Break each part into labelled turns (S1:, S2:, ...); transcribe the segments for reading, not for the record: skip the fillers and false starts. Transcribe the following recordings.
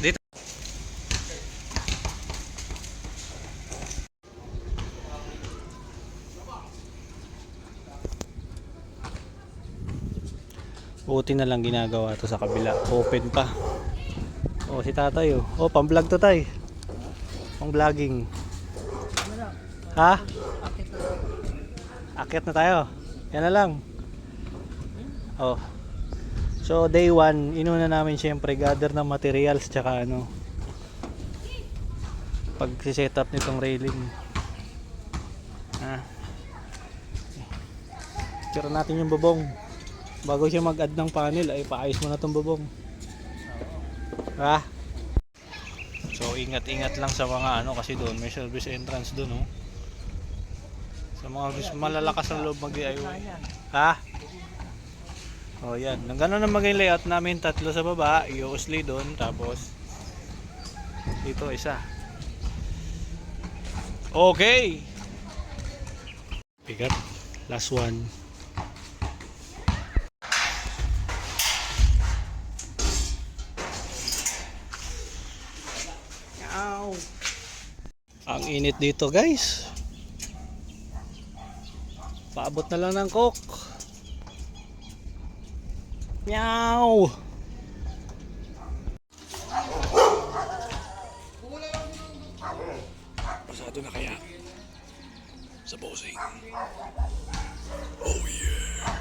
S1: Dito. Buti na lang ginagawa to sa kabila. Open pa. Oh, si tatay oh. Oh, pang-vlog to tay. Pang-vlogging. Ha? Akyat na tayo. Yan na lang. Oh. So day 1, inuna namin syempre gather ng materials tsaka ano pag-set up nitong railing. Tira natin yung bubong. Bago siya mag-add ng panel ay paayos mo na tong bubong. Ha? So ingat-ingat lang sa mga ano kasi doon may service entrance doon oh. Sa mga gusto malalakas ang loob mag-DIY. Ha? Oh yan, nang gano'n na maging layout namin, tatlo sa baba, i-usli doon, tapos dito isa. Okay. Pick up, last one. Ow. Ang init dito guys. Paabot na lang ng coke. Meow. Pasado na kaya sa bossing. Oh yeah.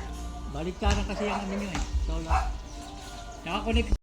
S2: Balik ka na kasi ang ano nyo eh. Solar. Nakakonect.